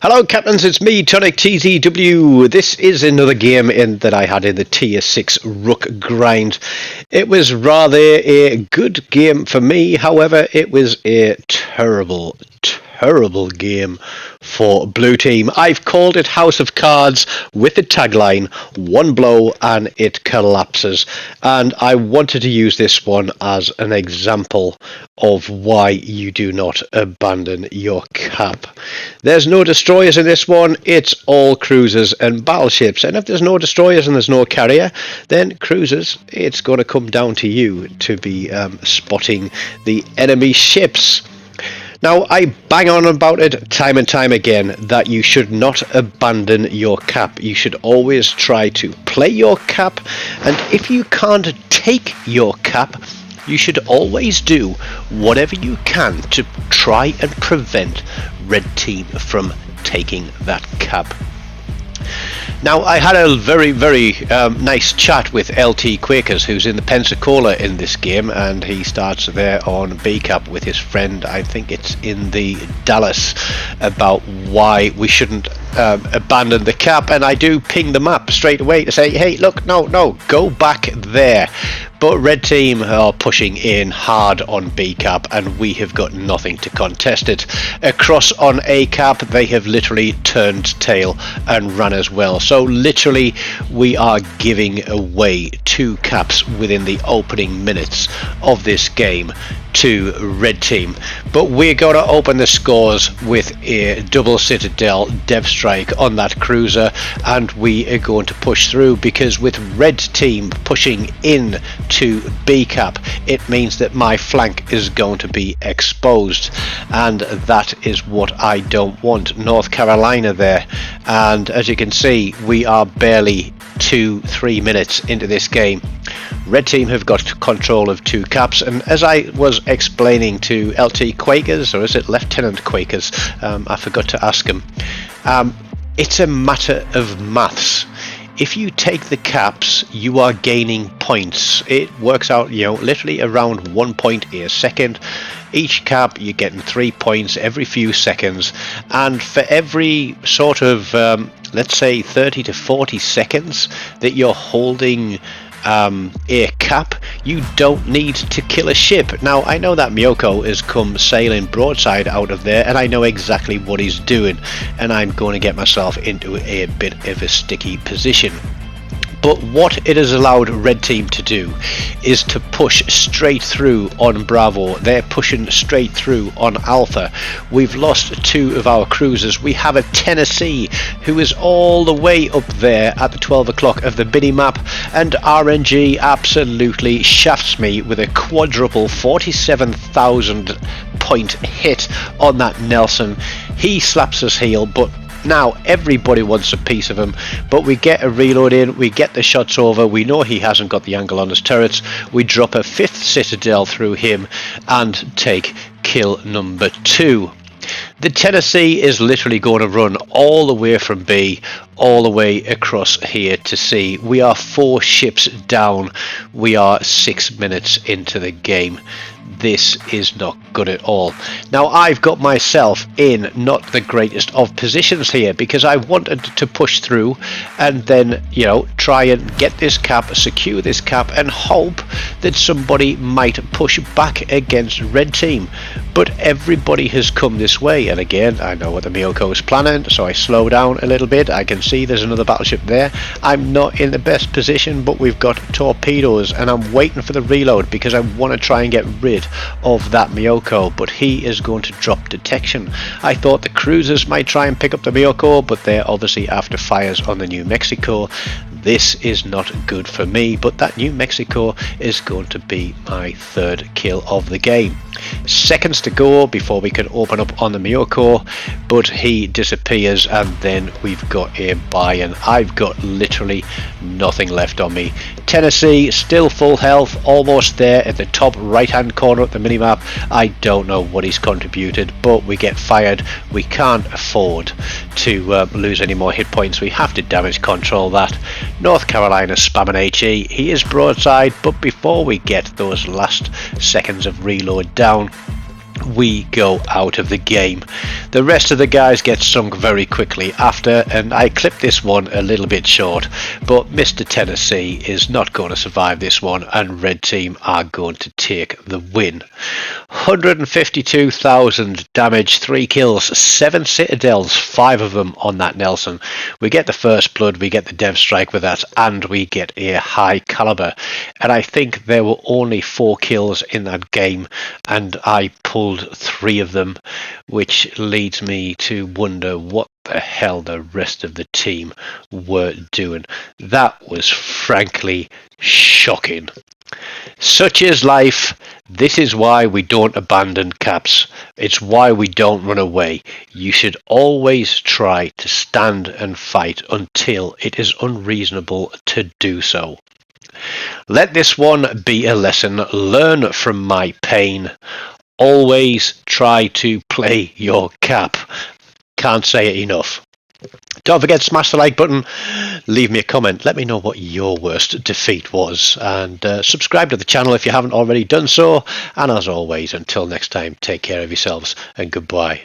Hello Captains, it's me, TONIK TZW. This is another game that I had in the Tier 6 Rook grind. It was rather a good game for me, however it was a terrible game for Blue Team. I've called it House of Cards with the tagline, one blow and it collapses. And I wanted to use this one as an example of why you do not abandon your cap. There's no destroyers in this one, it's all cruisers and battleships. And if there's no destroyers and there's no carrier, then cruisers, it's going to come down to you to be spotting the enemy ships. Now, I bang on about it time and time again that you should not abandon your cap. You should always try to play your cap, and if you can't take your cap, you should always do whatever you can to try and prevent Red Team from taking that cap. Now, I had a very nice chat with LT Quakers, who's in the Pensacola in this game, and he starts there on B cap with his friend, I think it's in the Dallas, about why we shouldn't abandon the cap. And I do ping the map straight away to say, hey, look, no, go back there. But Red Team are pushing in hard on B cap, and we have got nothing to contest it. Across on A cap, they have literally turned tail and run as well. So literally, we are giving away 2 caps within the opening minutes of this game to Red Team. But we're going to open the scores with a double Citadel Dev Strike on that cruiser, and we are going to push through, because with Red Team pushing in to B cap, it means that my flank is going to be exposed, and that is what I don't want. North Carolina there, and as you can see, we are barely 2-3 minutes into this game. Red Team have got control of 2 caps, and as I was explaining to LT Quakers, or is it Lieutenant Quakers, I forgot to ask him, it's a matter of maths. If you take the caps, you are gaining points. It works out, literally around 1 point a second. Each cap, you're getting 3 points every few seconds, and for every sort of, let's say 30 to 40 seconds that you're holding a cap, you don't need to kill a ship. Now, I know that Miyoko has come sailing broadside out of there, and I know exactly what he's doing, and I'm going to get myself into a bit of a sticky position. But what it has allowed Red Team to do is to push straight through on Bravo. They're pushing straight through on Alpha. We've lost 2 of our cruisers. We have a Tennessee who is all the way up there at the 12 o'clock of the mini map, and RNG absolutely shafts me with a quadruple 47,000 point hit on that Nelson. He slaps his heel, but now everybody wants a piece of him. But we get a reload in, we get the shots over, we know he hasn't got the angle on his turrets, we drop a 5th Citadel through him and take kill number 2. The Tennessee is literally going to run all the way from B all the way across here to C. We are 4 ships down. We are 6 minutes into the game. This is not good at all. Now, I've got myself in not the greatest of positions here, because I wanted to push through and then, try and get this cap, secure this cap, and hope that somebody might push back against Red Team. But everybody has come this way, and again, I know what the Miyoko is planning, so I slow down a little bit. I can see there's another battleship there. I'm not in the best position, but we've got torpedoes, and I'm waiting for the reload because I want to try and get rid of that Miyoko, but he is going to drop detection. I thought the cruisers might try and pick up the Miyoko, but they're obviously after fires on the New Mexico. This is not good for me, but that New Mexico is going to be my 3rd kill of the game. Seconds to go before we can open up on the Miyoko, but he disappears, and then we've got a buy-in. I've got literally nothing left on me. Tennessee still full health, almost there at the top right hand corner of the minimap. I don't know what he's contributed, but we get fired. We can't afford to lose any more hit points. We have to damage control that. North Carolina spamming HE. He is broadside, but before we get those last seconds of reload down, we go out of the game. The rest of the guys get sunk very quickly after, and I clipped this one a little bit short, but Mr. Tennessee is not going to survive this one, and Red Team are going to take the win. 152,000 damage, 3 kills, 7 citadels, 5 of them on that Nelson. We get the first blood, we get the dev strike with that, and we get a high caliber. And I think there were only 4 kills in that game, and I pulled 3 of them, which leads me to wonder what the hell the rest of the team were doing. That was frankly shocking. Such is life. This is why we don't abandon caps. It's why we don't run away. You should always try to stand and fight until it is unreasonable to do so. Let this one be a lesson. Learn from my pain. Always try to play your cap. Can't say it enough. Don't forget to smash the like button, leave me a comment, let me know what your worst defeat was, and subscribe to the channel if you haven't already done so. And as always, until next time, take care of yourselves and goodbye.